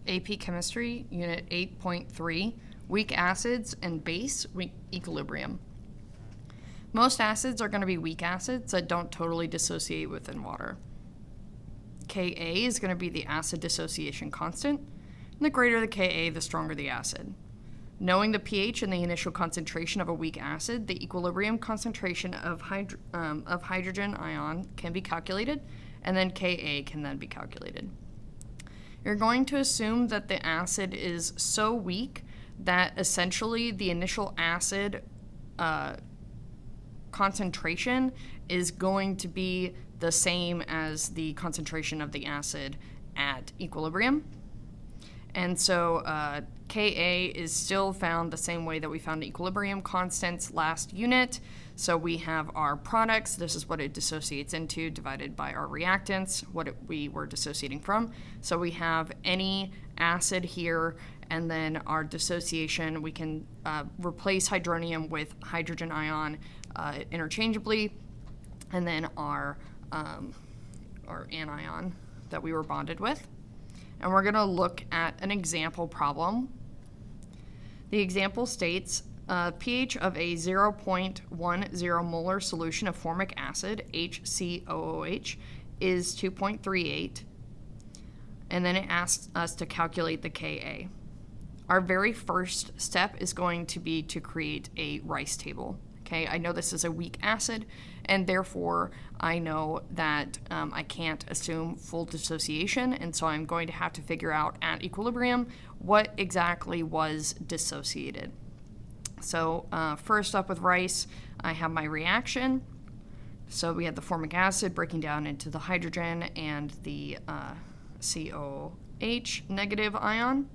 AP Chemistry, Unit 8.3, Weak Acids and Base Equilibrium. Most acids are going to be weak acids that don't totally dissociate within water. Ka is going to be the acid dissociation constant, and the greater the Ka, the stronger the acid. Knowing the pH and the initial concentration of a weak acid, the equilibrium concentration of hydrogen ion can be calculated, and then Ka can then be calculated. You're going to assume that the acid is so weak that essentially the initial acid concentration is going to be the same as the concentration of the acid at equilibrium. And so Ka is still found the same way that we found equilibrium constants last unit. So we have our products, this is what it dissociates into, divided by our reactants, we were dissociating from. So we have any acid here, and then our dissociation, we can replace hydronium with hydrogen ion interchangeably, and then our anion that we were bonded with. And we're going to look at an example problem. The example states pH of a 0.10 molar solution of formic acid, HCOOH, is 2.38, and then it asks us to calculate the Ka. Our very first step is going to be to create a Rice table. Okay, I know this is a weak acid, and therefore I know that I can't assume full dissociation, and so I'm going to have to figure out at equilibrium what exactly was dissociated. So first up with Rice, I have my reaction. So we have the formic acid breaking down into the hydrogen and the COH negative ion.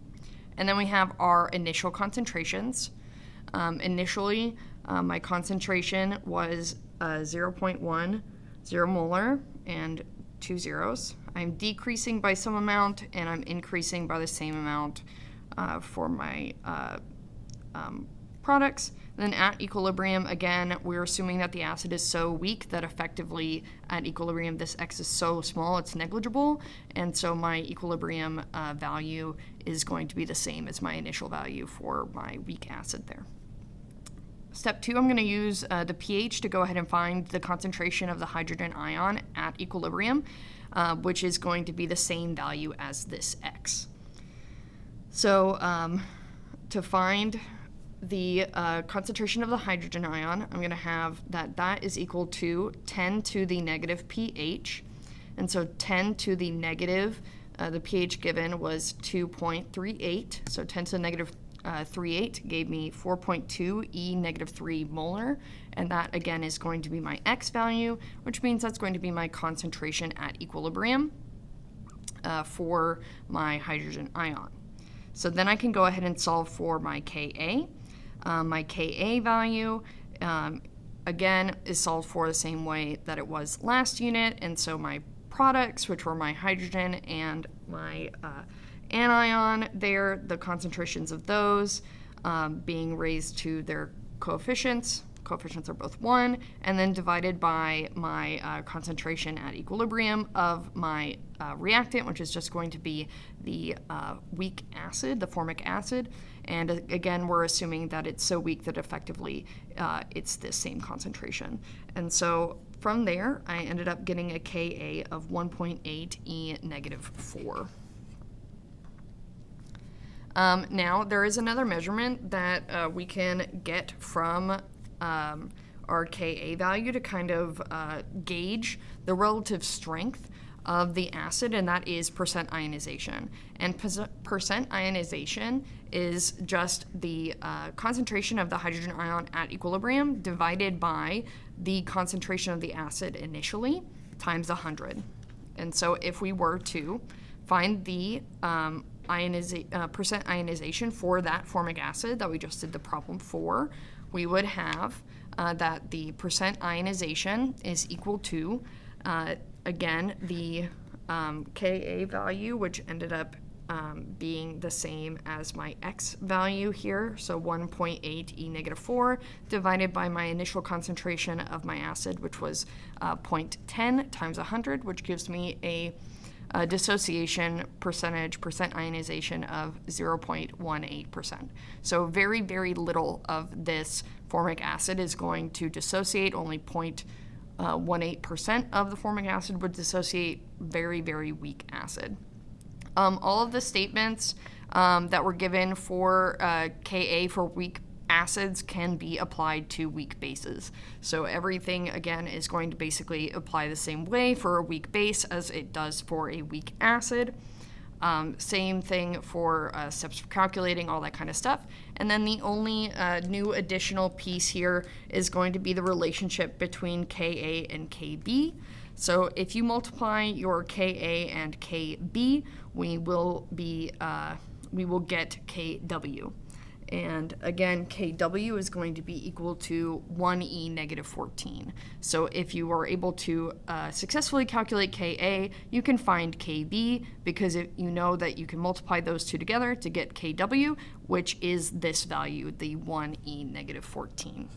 And then we have our initial concentrations. Initially, my concentration was 0.10 molar and 2 zeros. I'm decreasing by some amount, and I'm increasing by the same amount for my products. And then at equilibrium, again, we're assuming that the acid is so weak that effectively at equilibrium this X is so small it's negligible, and so my equilibrium value is going to be the same as my initial value for my weak acid there. Step 2, I'm going to use the pH to go ahead and find the concentration of the hydrogen ion at equilibrium, which is going to be the same value as this X. So to find the concentration of the hydrogen ion, I'm going to have that is equal to 10 to the negative pH. And so 10 to the negative, the pH given was 2.38. So 10 to the negative 38 gave me 4.2 E negative 3 molar. And that, again, is going to be my X value, which means that's going to be my concentration at equilibrium for my hydrogen ion. So then I can go ahead and solve for my Ka. My Ka value, again, is solved for the same way that it was last unit, and so my products, which were my hydrogen and my anion there, the concentrations of those being raised to their coefficients. Coefficients are both 1, and then divided by my concentration at equilibrium of my reactant, which is just going to be the weak acid, the formic acid. And again, we're assuming that it's so weak that effectively it's the same concentration. And so from there, I ended up getting a Ka of 1.8 E negative 4. Now, there is another measurement that we can get from our Ka value to kind of gauge the relative strength of the acid, and that is percent ionization. And percent ionization is just the concentration of the hydrogen ion at equilibrium divided by the concentration of the acid initially times 100. And so if we were to find the percent ionization for that formic acid that we just did the problem for, we would have that the percent ionization is equal to, again, the Ka value, which ended up being the same as my X value here, so 1.8 E negative 4, divided by my initial concentration of my acid, which was 0.10 times 100, which gives me a dissociation percentage, percent ionization of 0.18%. So very, very little of this formic acid is going to dissociate. Only 0.18% of the formic acid would dissociate. Very, very weak acid. All of the statements that were given for Ka for weak acids can be applied to weak bases. So everything, again, is going to basically apply the same way for a weak base as it does for a weak acid. Same thing for steps for calculating, all that kind of stuff. And then the only new additional piece here is going to be the relationship between Ka and Kb. So if you multiply your Ka and Kb, we will get Kw. And again, Kw is going to be equal to 1e negative 14. So if you are able to successfully calculate Ka, you can find Kb, because you know that you can multiply those two together to get Kw, which is this value, the 1e negative 14.